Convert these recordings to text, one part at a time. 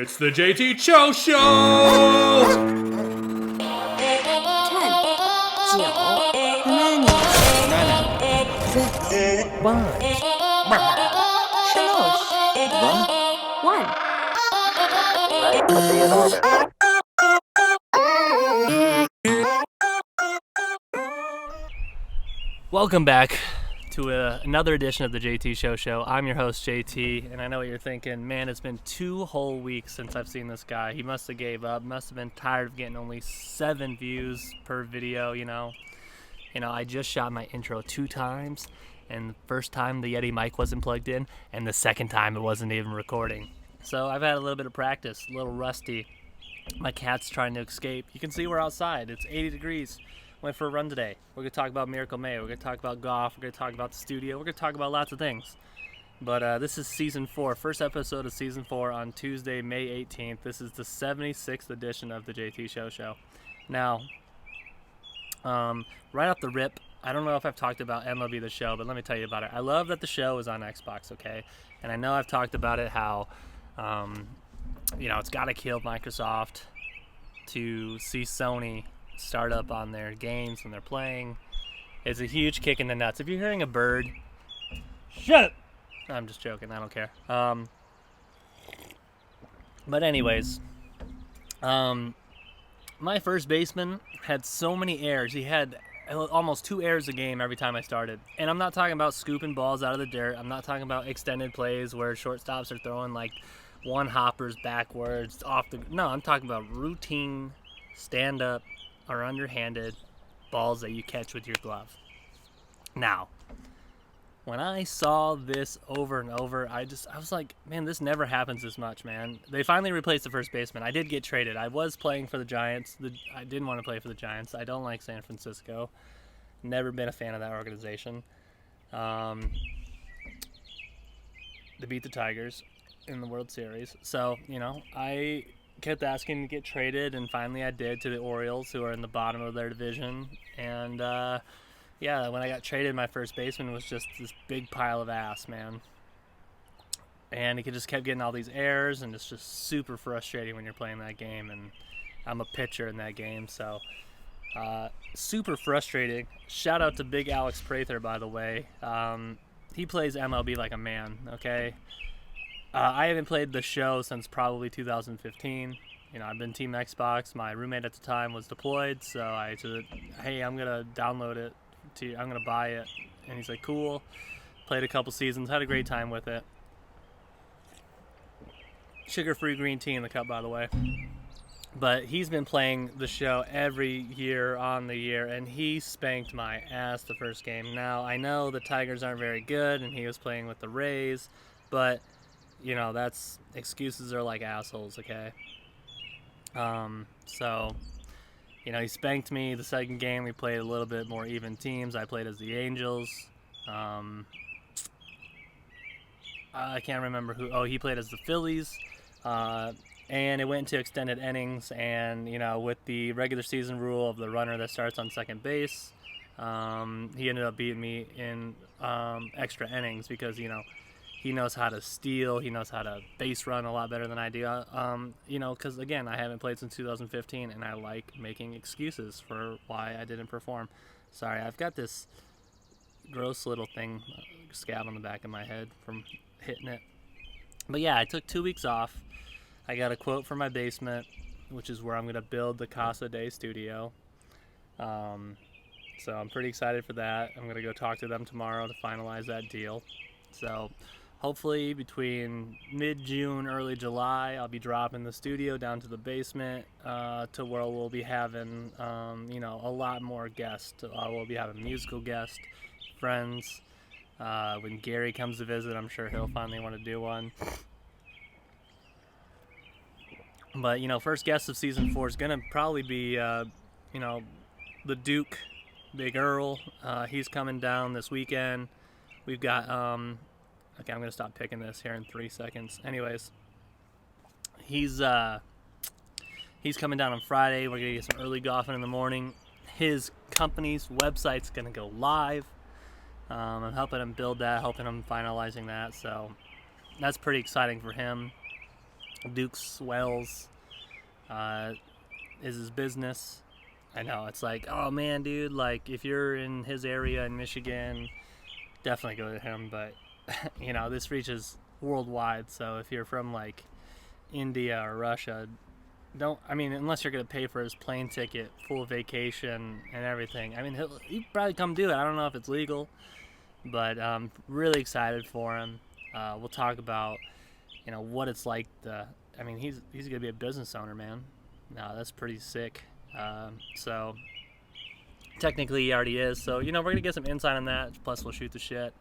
It's the JT Cho Show! 9, Welcome back to another edition of the JT Show. I'm your host, JT, and I know what you're thinking. Man, it's been 2 whole weeks since I've seen this guy. He must have gave up, must have been tired of getting only 7 views per video, you know. I just shot my intro 2 times, and the first time the Yeti mic wasn't plugged in, and the second time it wasn't even recording. So I've had a little bit of practice, a little rusty. My cat's trying to escape. You can see we're outside. It's 80 degrees. Went for a run today. We're going to talk about Miracle May. We're going to talk about golf. We're going to talk about the studio. We're going to talk about lots of things. But this is Season 4, first episode of Season 4 on Tuesday, May 18th. This is the 76th edition of the JT Show. Now, right off the rip, I don't know if I've talked about MLB The Show, but let me tell you about it. I love that the show is on Xbox, okay? And I know I've talked about it, how, it's got to kill Microsoft to see Sony start up on their games when they're playing. It's a huge kick in the nuts. If you're hearing a bird, shut up. I'm just joking. I don't care. But anyways, my first baseman had so many errors. He had almost 2 errors a game every time I started. And I'm not talking about scooping balls out of the dirt. I'm not talking about extended plays where shortstops are throwing like one hoppers backwards off the. No, I'm talking about routine stand-up or underhanded balls that you catch with your glove. Now, when I saw this over and over, I was like, man, this never happens this much, man. They finally replaced the first baseman. I did get traded. I was playing for the Giants. I didn't want to play for the Giants. I don't like San Francisco. Never been a fan of that organization. They beat the Tigers in the World Series. So, I kept asking to get traded, and finally I did, to the Orioles, who are in the bottom of their division. And when I got traded, my first baseman was just this big pile of ass, man. And he just kept getting all these errors, and it's just super frustrating when you're playing that game. And I'm a pitcher in that game, so super frustrating. Shout out to Big Alex Prather, by the way. He plays MLB like a man, okay? I haven't played the show since probably 2015. I've been Team Xbox. My roommate at the time was deployed, so I said, hey, I'm going to download it. I'm going to buy it. And he's like, cool. Played a couple seasons. Had a great time with it. Sugar-free green tea in the cup, by the way. But he's been playing the show every year on the year, and he spanked my ass the first game. Now, I know the Tigers aren't very good, and he was playing with the Rays, but that's excuses are like assholes, okay? He spanked me the second game. We played a little bit more even teams. I played as the Angels. I can't remember who. Oh, he played as the Phillies. And it went into extended innings. And, with the regular season rule of the runner that starts on second base, he ended up beating me in extra innings because, he knows how to steal. He knows how to base run a lot better than I do. Because, again, I haven't played since 2015, and I like making excuses for why I didn't perform. Sorry, I've got this gross little thing, scab on the back of my head from hitting it. But, yeah, I took 2 weeks off. I got a quote for my basement, which is where I'm going to build the Casa Day studio. So I'm pretty excited for that. I'm going to go talk to them tomorrow to finalize that deal. So hopefully between mid-June, early July, I'll be dropping the studio down to the basement to where we'll be having, a lot more guests. We'll be having musical guests, friends. When Gary comes to visit, I'm sure he'll finally want to do one. But, first guest of Season 4 is going to probably be, the Duke, Big Earl. He's coming down this weekend. We've got, okay, I'm going to stop picking this here in 3 seconds. Anyways, he's coming down on Friday. We're going to get some early golfing in the morning. His company's website's going to go live. I'm helping him build that, helping him finalizing that. So that's pretty exciting for him. Duke's Wells is his business. I know, it's like, oh man, dude, like if you're in his area in Michigan, definitely go to him. But this reaches worldwide, so if you're from like India or Russia, unless you're gonna pay for his plane ticket, full vacation and everything. He'll probably come do it. I don't know if it's legal, but really excited for him. We'll talk about what it's like he's gonna be a business owner, man. No, that's pretty sick. So technically he already is. So we're gonna get some insight on that. Plus we'll shoot the shit.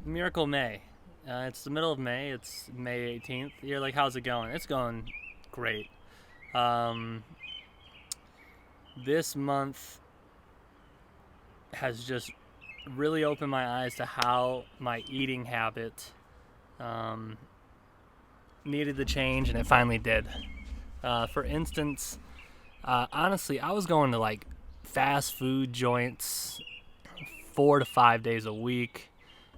Miracle May. It's the middle of May. It's May 18th. You're like, how's it going? It's going great. This month has just really opened my eyes to how my eating habit needed to change, and it finally did. For instance, honestly, I was going to like fast food joints 4 to 5 days a week.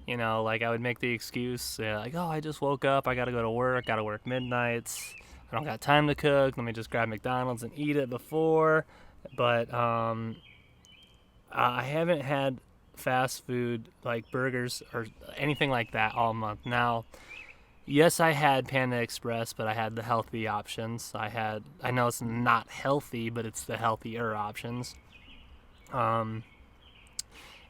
Like I would make the excuse, like, oh, I just woke up, I gotta go to work, gotta work midnights, I don't got time to cook, let me just grab McDonald's and eat it before. But I haven't had fast food like burgers or anything like that all month. Now, yes, I had Panda Express, but I had the healthy options. I know it's not healthy, but it's the healthier options.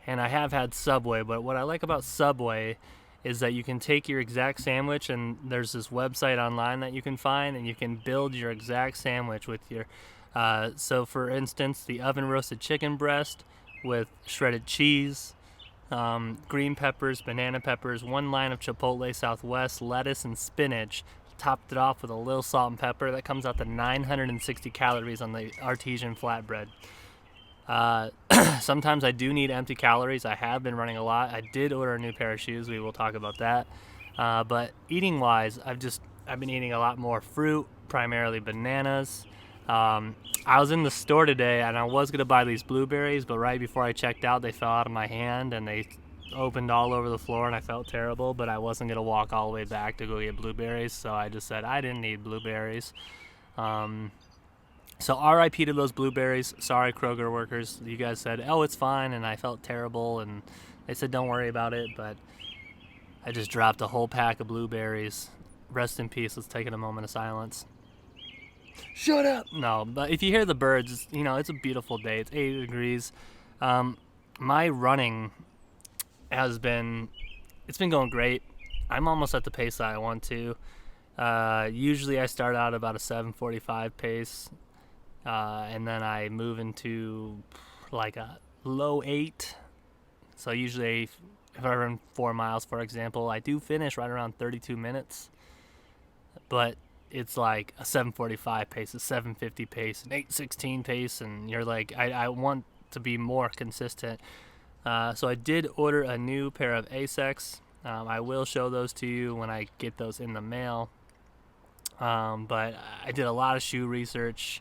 And I have had Subway, but what I like about Subway is that you can take your exact sandwich, and there's this website online that you can find, and you can build your exact sandwich with your, so for instance, the oven roasted chicken breast with shredded cheese, green peppers, banana peppers, 1 line of Chipotle Southwest, lettuce, and spinach, topped it off with a little salt and pepper. That comes out to 960 calories on the artesian flatbread. Sometimes I do need empty calories. I have been running a lot. I did order a new pair of shoes. We will talk about that. But eating wise, I've been eating a lot more fruit, primarily bananas. I was in the store today and I was going to buy these blueberries, but right before I checked out, they fell out of my hand and they opened all over the floor and I felt terrible, but I wasn't going to walk all the way back to go get blueberries. So I just said I didn't need blueberries. So RIP to those blueberries. Sorry, Kroger workers. You guys said, oh, it's fine, and I felt terrible, and they said don't worry about it, but I just dropped a whole pack of blueberries. Rest in peace. Let's take a moment of silence. Shut up! No, but if you hear the birds, it's a beautiful day. It's 80 degrees. My running it's been going great. I'm almost at the pace that I want to. Usually I start out about a 7:45 pace. And then I move into like a low 8. So usually if I run 4 miles, for example, I do finish right around 32 minutes. But it's like a 7:45 pace, a 7:50 pace, an 8:16 pace, and you're like, I want to be more consistent. So I did order a new pair of Asics. I will show those to you when I get those in the mail. But I did a lot of shoe research.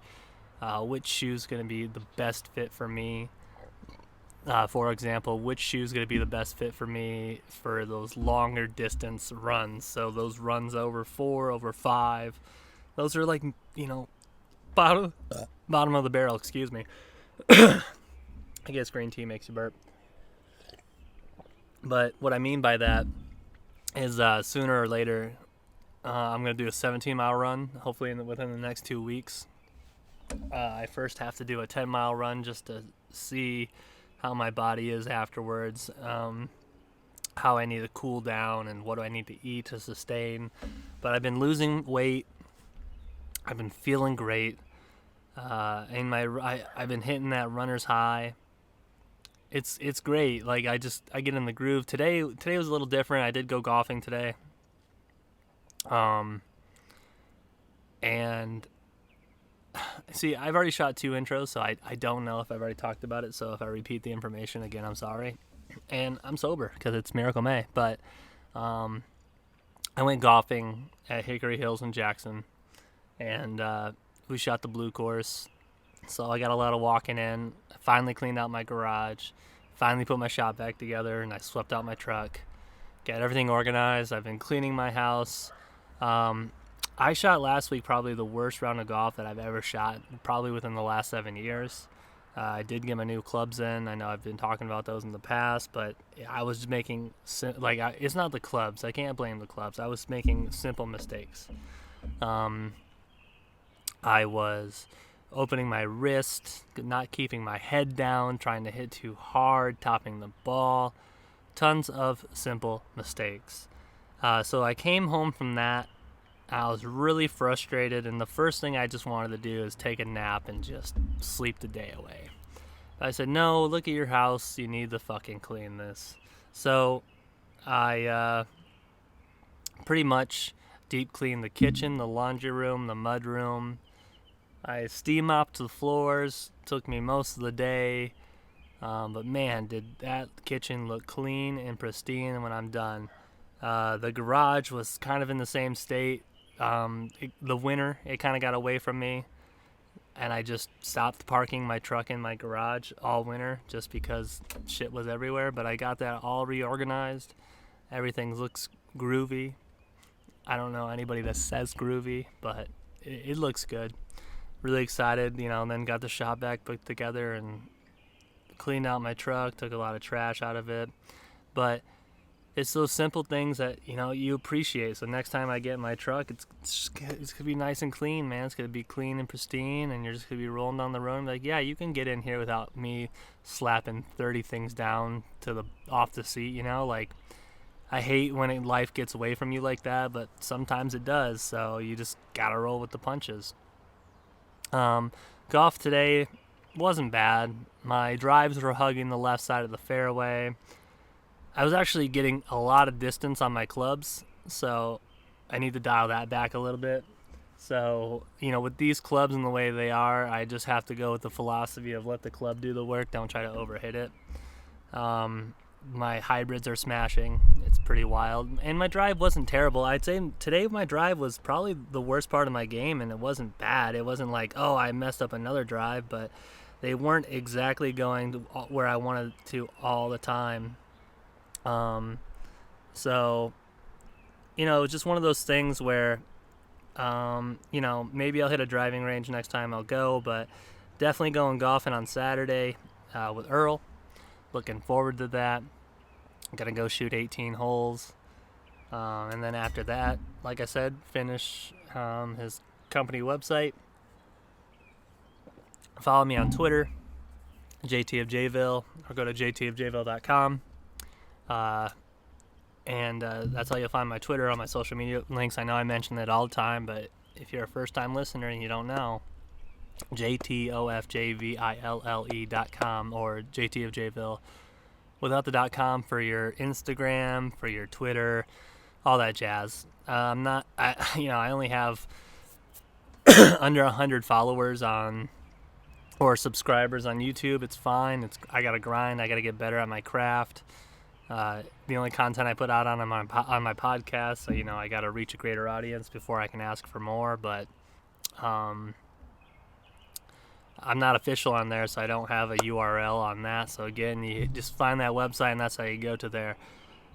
Which shoe's going to be the best fit for me. For example, which shoe's going to be the best fit for me for those longer distance runs. So those runs over 4, over 5, those are like, bottom of the barrel, excuse me. I guess green tea makes you burp. But what I mean by that is sooner or later, I'm going to do a 17-mile run, hopefully within the next 2 weeks. I first have to do a 10-mile run just to see how my body is afterwards, how I need to cool down, and what do I need to eat to sustain. But I've been losing weight. I've been feeling great. I've been hitting that runner's high. It's great. Like I get in the groove. Today was a little different. I did go golfing today. And see, I've already shot 2 intros, so I don't know if I've already talked about it. So if I repeat the information again, I'm sorry. And I'm sober because it's Miracle May. But I went golfing at Hickory Hills in Jackson, and we shot the blue course. So I got a lot of walking in. I finally cleaned out my garage. Finally put my shop vac together, and I swept out my truck. Got everything organized. I've been cleaning my house. I shot last week probably the worst round of golf that I've ever shot, probably within the last 7 years. I did get my new clubs in. I know I've been talking about those in the past, but I was just making it's not the clubs. I can't blame the clubs. I was making simple mistakes. I was opening my wrist, not keeping my head down, trying to hit too hard, topping the ball. Tons of simple mistakes. So I came home from that. I was really frustrated, and the first thing I just wanted to do is take a nap and just sleep the day away. I said, no, look at your house. You need to fucking clean this. So I pretty much deep cleaned the kitchen, the laundry room, the mud room. I steam mopped the floors. Took me most of the day. But man, did that kitchen look clean and pristine when I'm done. The garage was kind of in the same state. The winter, it kind of got away from me, and I just stopped parking my truck in my garage all winter just because shit was everywhere. But I got that all reorganized. Everything looks groovy. I don't know anybody that says groovy, but it looks good. Really excited, and then got the shop vac put together and cleaned out my truck, took a lot of trash out of it. But it's those simple things that you appreciate. So next time I get in my truck, it's gonna be nice and clean, man. It's gonna be clean and pristine, and you're just gonna be rolling down the road and be like, yeah, you can get in here without me slapping 30 things down to off the seat. Like, I hate when life gets away from you like that, but sometimes it does. So you just gotta roll with the punches. Golf today wasn't bad. My drives were hugging the left side of the fairway. I was actually getting a lot of distance on my clubs, so I need to dial that back a little bit. So, with these clubs and the way they are, I just have to go with the philosophy of let the club do the work, don't try to overhit it. My hybrids are smashing. It's pretty wild. And my drive wasn't terrible. I'd say today my drive was probably the worst part of my game, and it wasn't bad. It wasn't like, oh, I messed up another drive, but they weren't exactly going to where I wanted to all the time. So, just one of those things where, maybe I'll hit a driving range next time I'll go, but definitely going golfing on Saturday, with Earl. Looking forward to that. I'm going to go shoot 18 holes. And then after that, like I said, finish, his company website. Follow me on Twitter, JT of Jayville, or go to jtofjayville.com. And that's how you'll find my Twitter, on my social media links. I know I mention it all the time, but if you're a first-time listener and you don't know, jtofjville.com or JT of Jayville without the .com for your Instagram, for your Twitter, all that jazz. I only have under 100 followers or subscribers on YouTube. It's fine. I gotta grind. I gotta get better at my craft. The only content I put out on my podcast, so I gotta reach a greater audience before I can ask for more. But I'm not official on there, so I don't have a URL on that. So again, you just find that website, and that's how you go to there.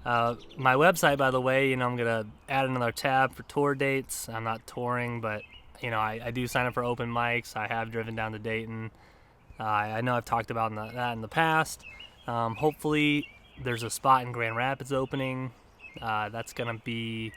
My website, by the way, I'm gonna add another tab for tour dates. I'm not touring, but I do sign up for open mics. I have driven down to Dayton. I know I've talked about that in the past. Hopefully there's a spot in Grand Rapids opening. That's going to be,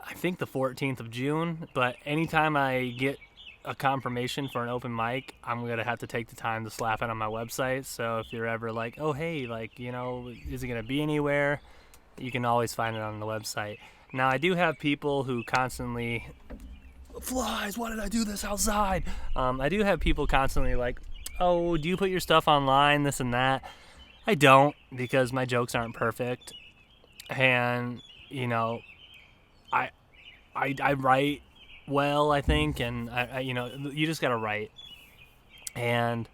I think, the 14th of June. But anytime I get a confirmation for an open mic, I'm going to have to take the time to slap it on my website. So if you're ever like, oh, hey, is it going to be anywhere? You can always find it on the website. Now, I do have people who constantly, flies, why did I do this outside? I do have people constantly like, oh, do you put your stuff online, this and that? I don't, because my jokes aren't perfect. And, I write well, I think, and you just gotta write. And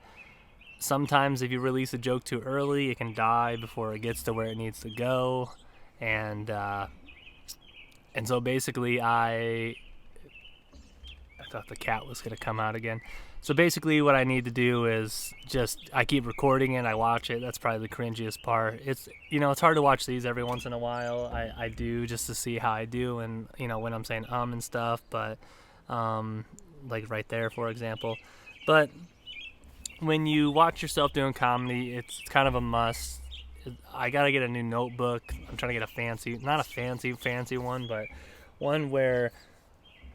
sometimes if you release a joke too early, it can die before it gets to where it needs to go. And so basically I thought the cat was going to come out again. So basically what I need to do is I keep recording it, I watch it. That's probably the cringiest part. It's hard to watch these every once in a while. I do just to see how I do, and when I'm saying and stuff, but like right there, for example. But when you watch yourself doing comedy, it's kind of a must. I got to get a new notebook. I'm trying to get not a fancy one, but one where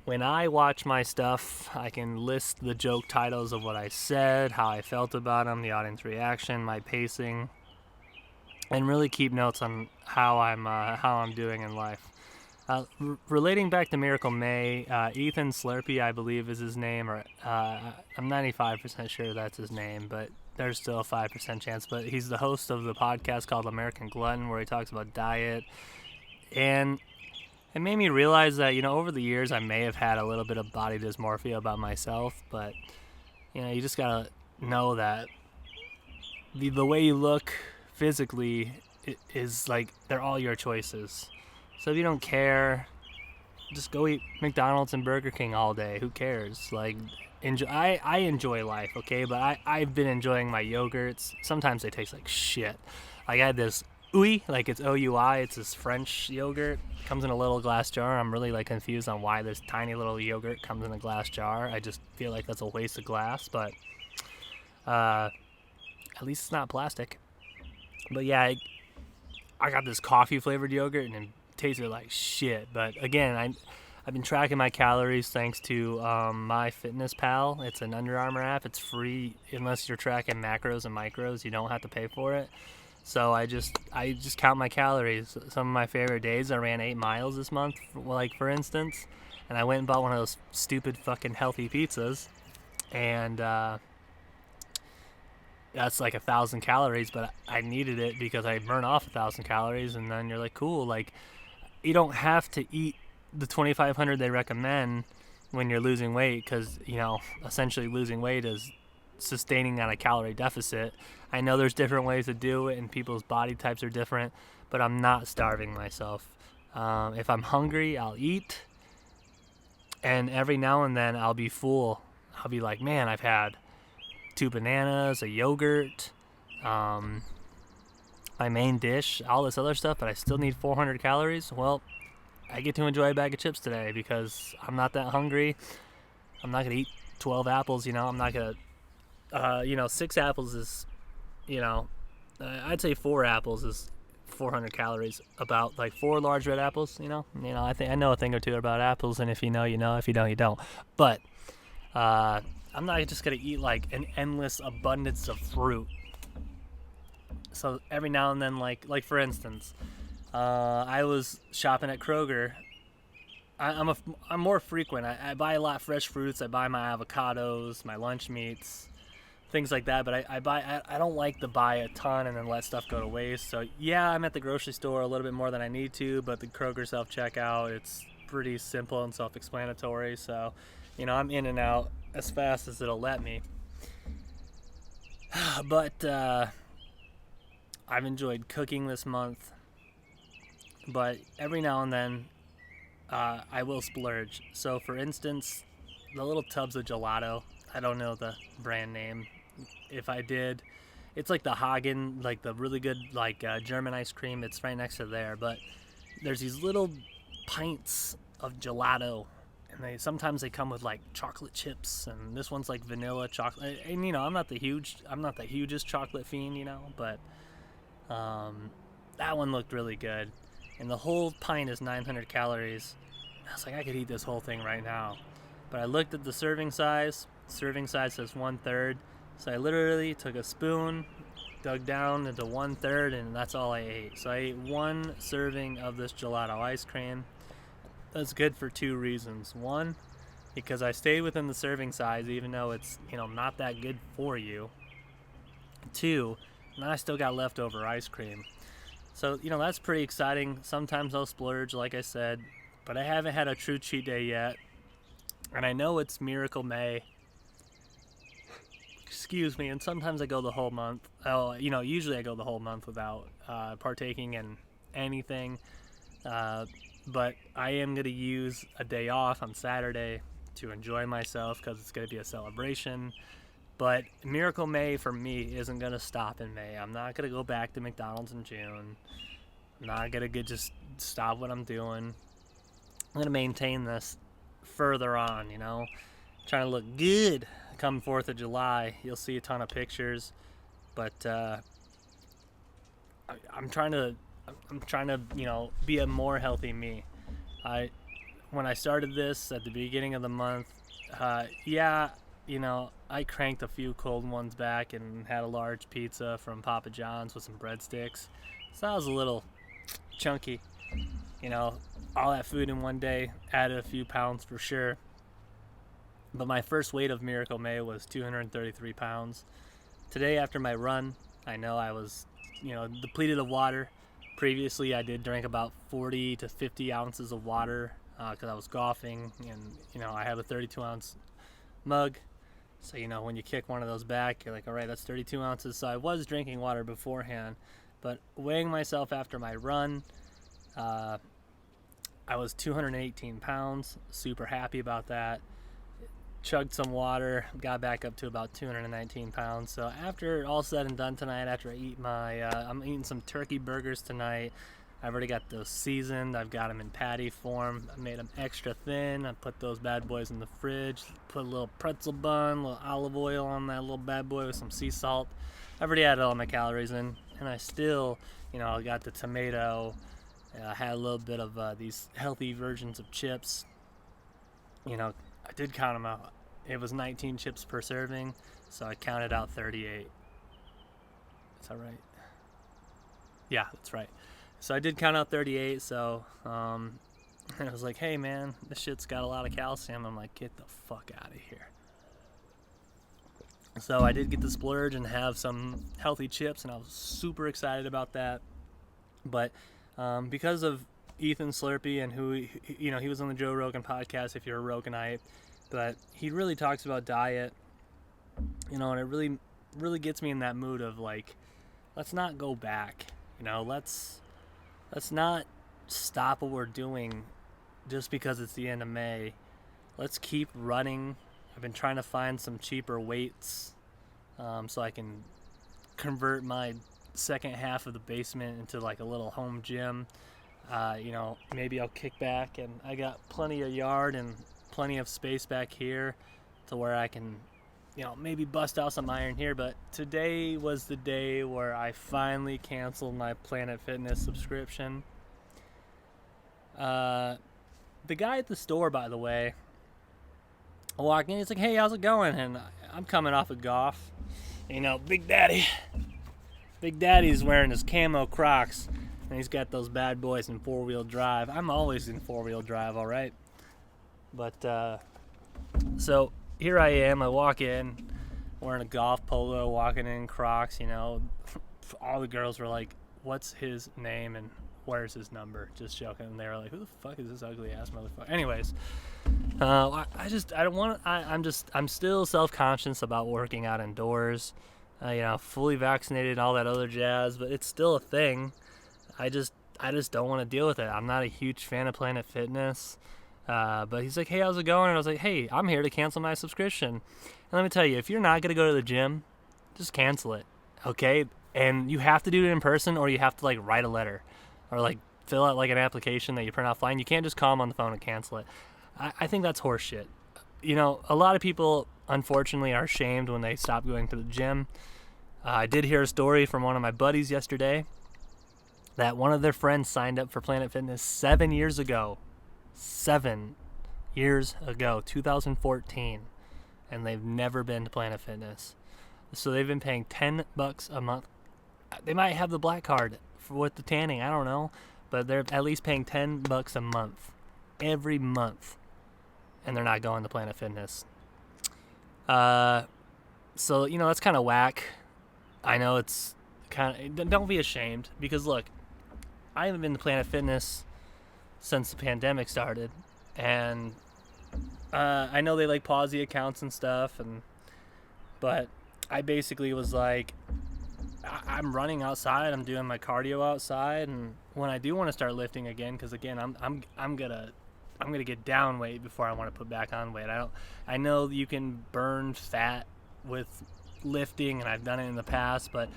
when I watch my stuff, I can list the joke titles of what I said, how I felt about them, the audience reaction, my pacing, and really keep notes on how I'm doing in life. Relating back to Miracle May, Ethan Slurpee, I believe is his name, or I'm 95% sure that's his name, but there's still a 5% chance. But he's the host of the podcast called American Glutton, where he talks about diet, and it made me realize that, over the years I may have had a little bit of body dysmorphia about myself, but, you just gotta know that the way you look physically is like, they're all your choices. So if you don't care, just go eat McDonald's and Burger King all day. Who cares? Like, I enjoy life, okay? But I've been enjoying my yogurts. Sometimes they taste like shit. Like, I had this Ouy, like it's O-U-I, it's this French yogurt. Comes in a little glass jar. I'm really confused on why this tiny little yogurt comes in a glass jar. I just feel like that's a waste of glass, but at least it's not plastic. But yeah, I got this coffee flavored yogurt and it tasted like shit. But again, I've been tracking my calories thanks to MyFitnessPal. It's an Under Armour app. It's free unless you're tracking macros and micros. You don't have to pay for it. So I just count my calories. Some of my favorite days, I ran 8 miles this month, for instance, and I went and bought one of those stupid fucking healthy pizzas, and that's like 1,000 calories, but I needed it because I burn off 1,000 calories, and then you're like, cool, like, you don't have to eat the 2,500 they recommend when you're losing weight, because, essentially losing weight is sustaining on a calorie deficit. I know there's different ways to do it and people's body types are different, but I'm not starving myself. If I'm hungry, I'll eat, and every now and then I'll be full. I'll be like, man, I've had 2 bananas, a yogurt, my main dish, all this other stuff, but I still need 400 calories. Well, I get to enjoy a bag of chips today because I'm not that hungry. I'm not going to eat 12 apples, I'm not going to 6 apples is, I'd say 4 apples is 400 calories. About like 4 large red apples, I know a thing or two about apples, and if you know, you know. If you don't, you don't. But I'm not just gonna eat like an endless abundance of fruit. So every now and then, like for instance, I was shopping at Kroger. I'm more frequent. I buy a lot of fresh fruits. I buy my avocados, my lunch meats, things like that. But I don't like to buy a ton and then let stuff go to waste. So yeah, I'm at the grocery store a little bit more than I need to, but the Kroger self-checkout, it's pretty simple and self-explanatory. So, I'm in and out as fast as it'll let me. But I've enjoyed cooking this month. But every now and then, I will splurge. So for instance, the little tubs of gelato, I don't know the brand name. If I did, it's like the Hagen, like the really good German ice cream. It's right next to there. But there's these little pints of gelato, and sometimes they come with like chocolate chips, and this one's like vanilla chocolate. And I'm not the hugest chocolate fiend, but that one looked really good. And the whole pint is 900 calories. I was like, I could eat this whole thing right now. But I looked at the serving size. Serving size says 1/3. So I literally took a spoon, dug down into 1/3, and that's all I ate. So I ate 1 serving of this gelato ice cream. That's good for 2 reasons. 1, because I stayed within the serving size, even though it's, not that good for you. 2, now I still got leftover ice cream. So, that's pretty exciting. Sometimes I'll splurge, like I said, but I haven't had a true cheat day yet. And I know it's Miracle May. Excuse me. And sometimes I go the whole month. Usually I go the whole month without partaking in anything. But I am going to use a day off on Saturday to enjoy myself because it's going to be a celebration. But Miracle May for me isn't going to stop in May. I'm not going to go back to McDonald's in June. I'm not going to just stop what I'm doing. I'm going to maintain this further on, trying to look good come 4th of July. You'll see a ton of pictures, but I'm trying to be a more healthy me. When I started this at the beginning of the month, I cranked a few cold ones back and had a large pizza from Papa John's with some breadsticks. So that was a little chunky. All that food in one day added a few pounds for sure. But my first weight of Miracle May was 233 pounds. Today after my run, I know I was, depleted of water. Previously, I did drink about 40 to 50 ounces of water because I was golfing, and, I have a 32-ounce mug. So, when you kick one of those back, you're like, all right, that's 32 ounces. So I was drinking water beforehand. But weighing myself after my run, I was 218 pounds. Super happy about that. Chugged some water, got back up to about 219 pounds. So after all said and done tonight, after I eat I'm eating some turkey burgers tonight. I've already got those seasoned. I've got them in patty form. I made them extra thin. I put those bad boys in the fridge. Put a little pretzel bun, a little olive oil on that little bad boy with some sea salt. I've already added all my calories in, and I still, I got the tomato. I had a little bit of these healthy versions of chips. I did count them out. It was 19 chips per serving, so I counted out 38. Is that right? Yeah, that's right. So I did count out 38, so and I was like, hey man, this shit's got a lot of calcium. I'm like, get the fuck out of here. So I did get to splurge and have some healthy chips, and I was super excited about that. But because of Ethan Slurpee and who, he was on the Joe Rogan podcast, if you're a Roganite, but he really talks about diet, and it really, really gets me in that mood of like, let's not go back, let's not stop what we're doing just because it's the end of May. Let's keep running. I've been trying to find some cheaper weights so I can convert my second half of the basement into like a little home gym. Maybe I'll kick back, and I got plenty of yard and plenty of space back here to where I can, maybe bust out some iron here. But today was the day where I finally canceled my Planet Fitness subscription. The guy at the store, by the way, I walk in, he's like, hey, how's it going? And I'm coming off of golf. Big Daddy's wearing his camo Crocs, and he's got those bad boys in four-wheel drive. I'm always in four-wheel drive, all right? But, so here I am. I walk in wearing a golf polo, walking in Crocs, All the girls were like, what's his name and where's his number? Just joking. And they were like, who the fuck is this ugly-ass motherfucker? Anyways, I'm still self-conscious about working out indoors. Fully vaccinated, all that other jazz, but it's still a thing. I just don't want to deal with it. I'm not a huge fan of Planet Fitness. But he's like, hey, how's it going? And I was like, hey, I'm here to cancel my subscription. And let me tell you, if you're not going to go to the gym, just cancel it, okay? And you have to do it in person, or you have to, like, write a letter or, like, fill out, like, an application that you print off offline. You can't just call them on the phone and cancel it. I think that's horseshit. A lot of people, unfortunately, are shamed when they stop going to the gym. I did hear a story from one of my buddies yesterday that one of their friends signed up for Planet Fitness 7 years ago. 7 years ago, 2014, and they've never been to Planet Fitness. So they've been paying $10 a month. They might have the black card with the tanning, I don't know, but they're at least paying $10 a month, every month, and they're not going to Planet Fitness. So that's kind of whack. I know it's kind of. Don't be ashamed, because look, I haven't been to Planet Fitness since the pandemic started, and I know they pause the accounts and stuff, but I basically was like, I'm running outside, I'm doing my cardio outside, and when I do want to start lifting again, because again I'm gonna I'm gonna get down weight before I want to put back on weight. I know you can burn fat with lifting, and I've done it in the past, but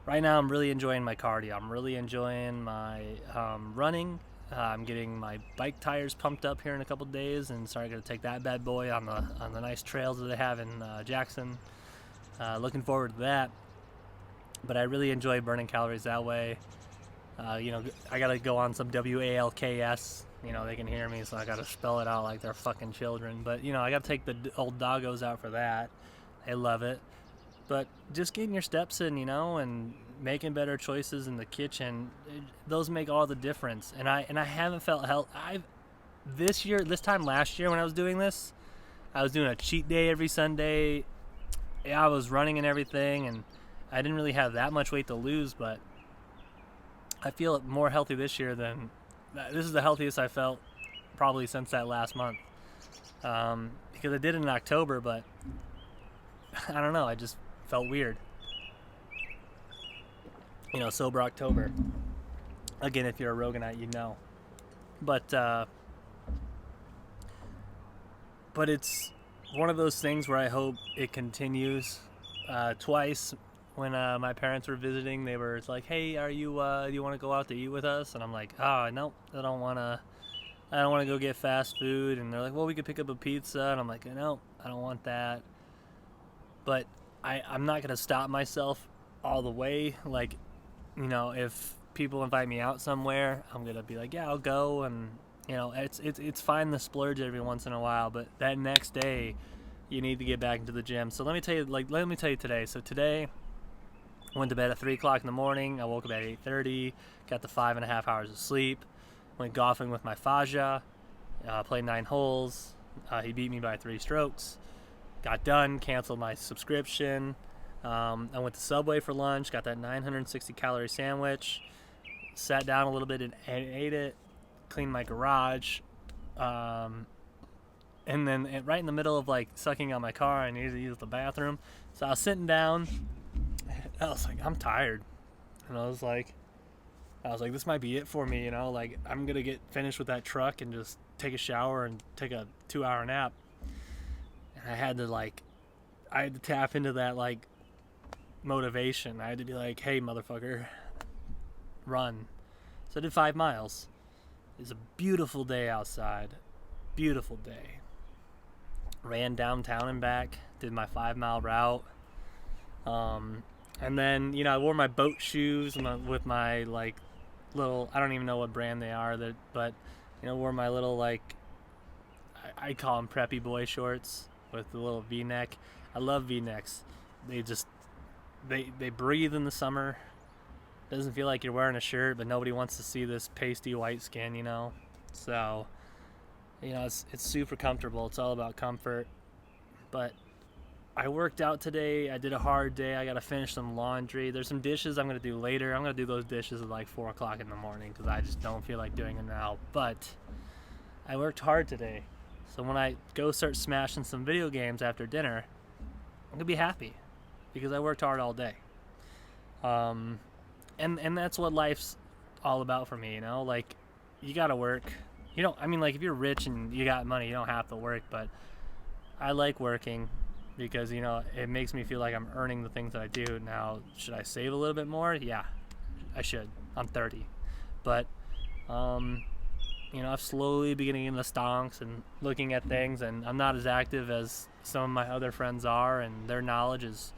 right now I'm really enjoying my cardio. I'm really enjoying my running. I'm getting my bike tires pumped up here in a couple days, and starting to take that bad boy on the nice trails that they have in Jackson. Looking forward to that. But I really enjoy burning calories that way. I gotta go on some WALKS. They can hear me, so I gotta spell it out like they're fucking children. But I gotta take the old doggos out for that. They love it. But just getting your steps in, and making better choices in the kitchen, those make all the difference. And I haven't felt this time last year when I was doing this, I was doing a cheat day every Sunday. Yeah, I was running and everything, and I didn't really have that much weight to lose, but I feel more healthy this year than this is the healthiest I felt probably since that last month. Because I did it in October, but I don't know, I just felt weird. Sober October. Again, if you're a Roganite, you know. But it's one of those things where I hope it continues. Twice when my parents were visiting, they were like, "Hey, do you want to go out to eat with us?" And I'm like, "Oh, no, I don't want to go get fast food." And they're like, "Well, we could pick up a pizza." And I'm like, "No, I don't want that." But I'm not going to stop myself all the way. Like, if people invite me out somewhere, I'm going to be like, "Yeah, I'll go." And, it's fine to splurge every once in a while, but that next day, you need to get back into the gym. So let me tell you today. So today, I went to bed at 3 o'clock in the morning. I woke up at 8:30, got the 5.5 hours of sleep, went golfing with my Faja, played 9 holes. He beat me by 3 strokes. Got done, canceled my subscription. I went to Subway for lunch, got that 960 calorie sandwich, sat down a little bit and ate it, cleaned my garage, and then right in the middle of like sucking on my car, I needed to use the bathroom. So I was sitting down, I was like, I'm tired. And I was like, this might be it for me, like I'm going to get finished with that truck and just take a shower and take a 2-hour nap. And I had to tap into that like motivation. I had to be like, hey, motherfucker, run. So I did 5 miles. It was a beautiful day outside. Beautiful day. Ran downtown and back, did my 5-mile route. And then, I wore my boat shoes with my like little, I don't even know what brand they are, but wore my little like, I call them preppy boy shorts with the little V-neck. I love V-necks. They breathe in the summer. Doesn't feel like you're wearing a shirt, but nobody wants to see this pasty white skin, So, it's super comfortable. It's all about comfort. But I worked out today. I did a hard day. I got to finish some laundry. There's some dishes I'm going to do later. I'm going to do those dishes at like 4 o'clock in the morning because I just don't feel like doing them now. But I worked hard today. So when I go start smashing some video games after dinner, I'm going to be happy because I worked hard all day. And that's what life's all about for me, like you got to work. If you're rich and you got money, you don't have to work, but I like working because, it makes me feel like I'm earning the things that I do. Now, should I save a little bit more? Yeah, I should. I'm 30. But, I've slowly been getting into stonks and looking at things, and I'm not as active as some of my other friends are, and their knowledge is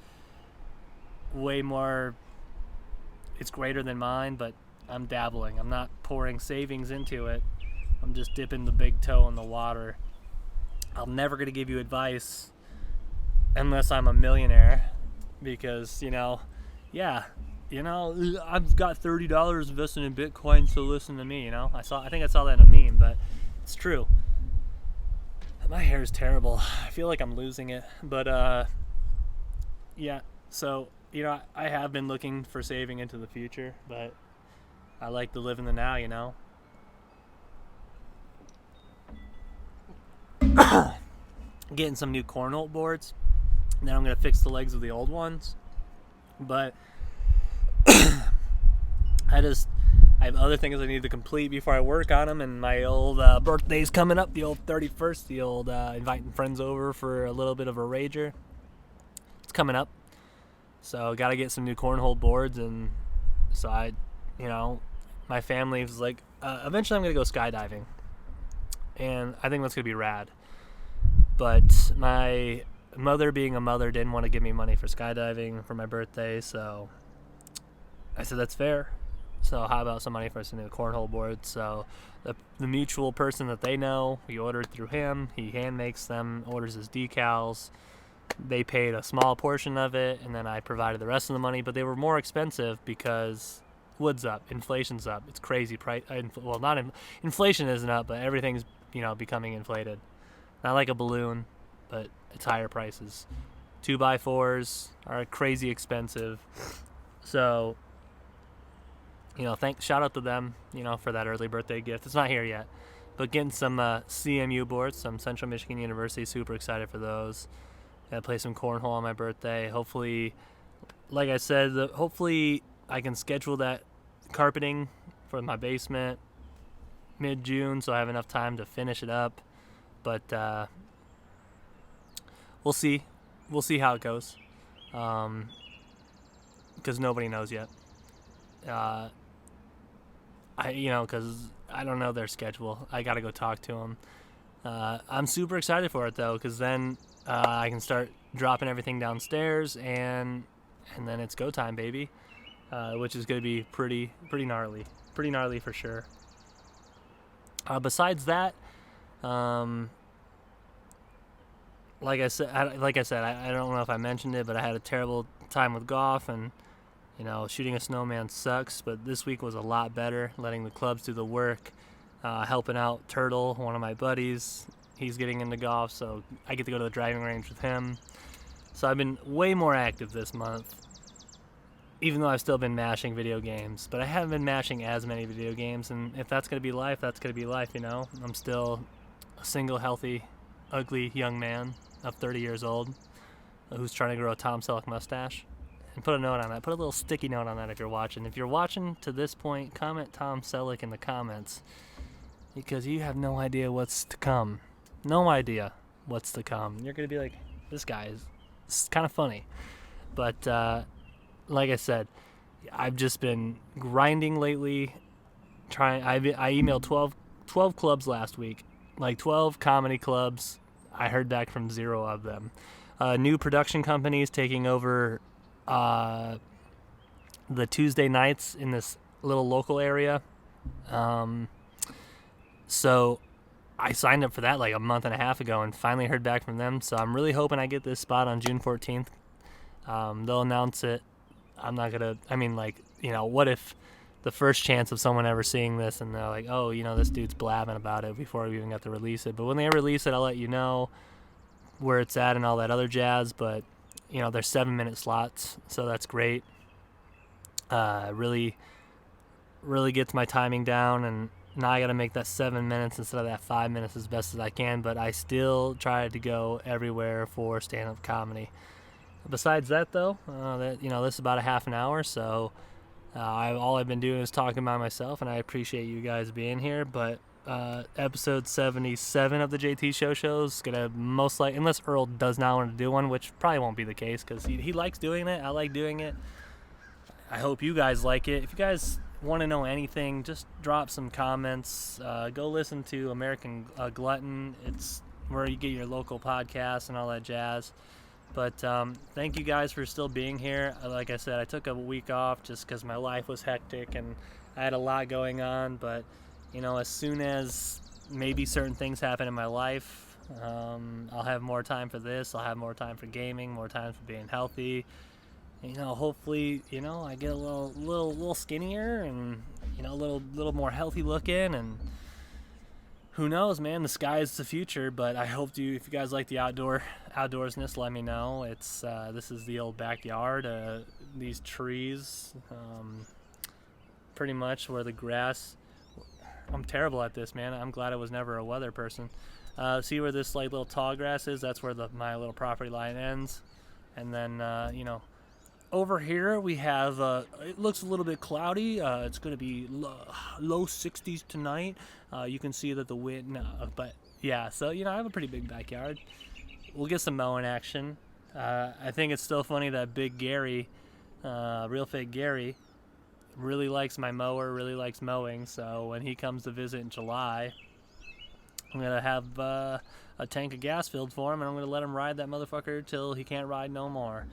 way more, it's greater than mine, but I'm dabbling. I'm not pouring savings into it. I'm just dipping the big toe in the water. I'm never going to give you advice unless I'm a millionaire because, I've got $30 invested in Bitcoin, so listen to me, I think I saw that in a meme, but it's true. My hair is terrible. I feel like I'm losing it, but yeah, so, I have been looking for saving into the future, but I like to live in the now, Getting some new cornhole boards. And then I'm going to fix the legs of the old ones. But I I have other things I need to complete before I work on them, and my old birthday's coming up, the old 31st, the old inviting friends over for a little bit of a rager. It's coming up, so got to get some new cornhole boards, and so my family was like, eventually I'm going to go skydiving, and I think that's going to be rad, but my mother, being a mother, didn't want to give me money for skydiving for my birthday, so I said that's fair. So how about some money for some new cornhole boards? So the mutual person that they know, we ordered through him. He hand makes them, orders his decals. They paid a small portion of it, and then I provided the rest of the money. But they were more expensive because wood's up, inflation's up. It's crazy price. Inflation isn't up, but everything's becoming inflated. Not like a balloon, but it's higher prices. 2x4s are crazy expensive. So shout out to them, for that early birthday gift. It's not here yet, but getting some CMU boards, some Central Michigan University. Super excited for those. Gonna play some cornhole on my birthday. Hopefully, like I said, hopefully I can schedule that carpeting for my basement mid-June, so I have enough time to finish it up. But we'll see. We'll see how it goes, because nobody knows yet. Because I don't know their schedule. I got to go talk to them. I'm super excited for it, though, because then I can start dropping everything downstairs, and then it's go time, baby, which is going to be pretty gnarly. Pretty gnarly for sure. Besides that, like I said, I don't know if I mentioned it, but I had a terrible time with golf, and shooting a snowman sucks, but this week was a lot better, letting the clubs do the work, helping out Turtle, one of my buddies. He's getting into golf, so I get to go to the driving range with him. So I've been way more active this month, even though I've still been mashing video games, but I haven't been mashing as many video games, and if that's going to be life, that's going to be life, I'm still a single, healthy, ugly young man of 30 years old who's trying to grow a Tom Selleck mustache. And put a note on that. Put a little sticky note on that if you're watching. If you're watching to this point, comment Tom Selleck in the comments, because you have no idea what's to come. No idea what's to come. You're going to be like, this guy is kind of funny. But like I said, I've just been grinding lately. I emailed 12 clubs last week. Like 12 comedy clubs. I heard back from 0 of them. New production companies taking over the Tuesday nights in this little local area. So I signed up for that like a month and a half ago and finally heard back from them. So I'm really hoping I get this spot on June 14th. They'll announce it. I'm not going to, what if the first chance of someone ever seeing this and they're like, oh, this dude's blabbing about it before we even got to release it. But when they release it, I'll let you know where it's at and all that other jazz. But they're 7-minute slots, so that's great. Really gets my timing down, and now I got to make that 7 minutes instead of that 5 minutes as best as I can, but I still try to go everywhere for stand-up comedy. Besides that, though, this is about a half an hour, so all I've been doing is talking by myself, and I appreciate you guys being here, but episode 77 of the JT Show is gonna most likely, unless Earl does not want to do one, which probably won't be the case because he likes doing it. I like doing it. I hope you guys like it. If you guys want to know anything, just drop some comments. Go listen to American Glutton. It's where you get your local podcasts and all that jazz. But thank you guys for still being here. Like I said, I took a week off just because my life was hectic and I had a lot going on, but as soon as maybe certain things happen in my life, I'll have more time for this. I'll have more time for gaming, more time for being healthy. Hopefully, I get a little skinnier and a little more healthy looking. And who knows, man? The sky is the future. But I hope if you guys like the outdoorsness, let me know. It's this is the old backyard. These trees, pretty much where the grass. I'm terrible at this, man. I'm glad I was never a weather person. See where this little tall grass is? That's where my little property line ends. And then, over here we have, it looks a little bit cloudy. It's going to be low 60s tonight. You can see that the wind, but yeah, so, I have a pretty big backyard. We'll get some mowing action. I think it's still funny that Big Gary, Real Fake Gary, really likes my mower, really likes mowing. So when he comes to visit in July, I'm going to have a tank of gas filled for him, and I'm going to let him ride that motherfucker till he can't ride no more.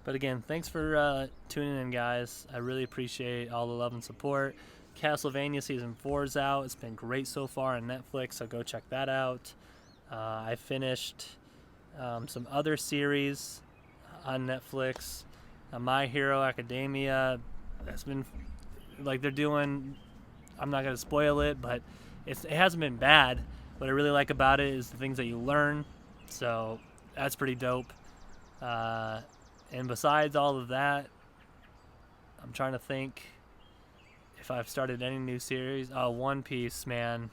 But again, thanks for tuning in, guys. I really appreciate all the love and support. Castlevania Season 4 is out. It's been great so far on Netflix, so go check that out. I finished some other series on Netflix. My Hero Academia, that's been, like, they're doing, I'm not going to spoil it, but it hasn't been bad. What I really like about it is the things that you learn, so that's pretty dope. And besides all of that, I'm trying to think if I've started any new series. Oh, One Piece, man.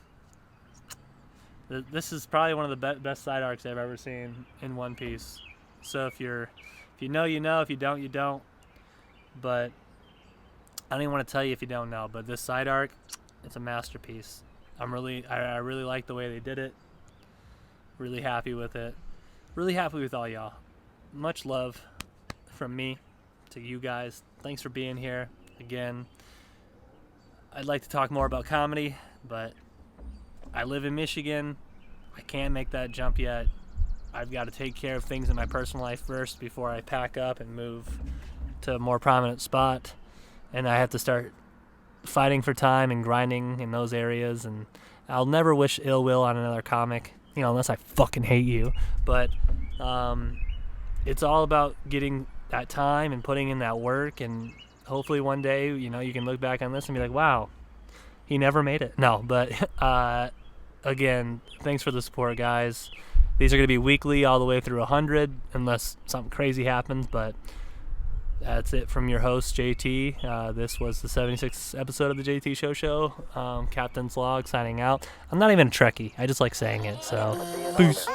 This is probably one of the best side arcs I've ever seen in One Piece. So if you know, you know. If you don't, you don't. But I don't even want to tell you if you don't know. But this side arc, it's a masterpiece. I really like the way they did it. Really happy with it. Really happy with all y'all. Much love from me to you guys. Thanks for being here again. I'd like to talk more about comedy, but I live in Michigan. I can't make that jump yet. I've got to take care of things in my personal life first before I pack up and move to a more prominent spot. And I have to start fighting for time and grinding in those areas. And I'll never wish ill will on another comic, unless I fucking hate you. But it's all about getting that time and putting in that work, and hopefully one day, you can look back on this and be like, wow, he never made it. No, but again, thanks for the support, guys. These are going to be weekly all the way through 100, unless something crazy happens, but that's it from your host, JT. This was the 76th episode of the JT Show. Captain's Log signing out. I'm not even a Trekkie. I just like saying it, so peace.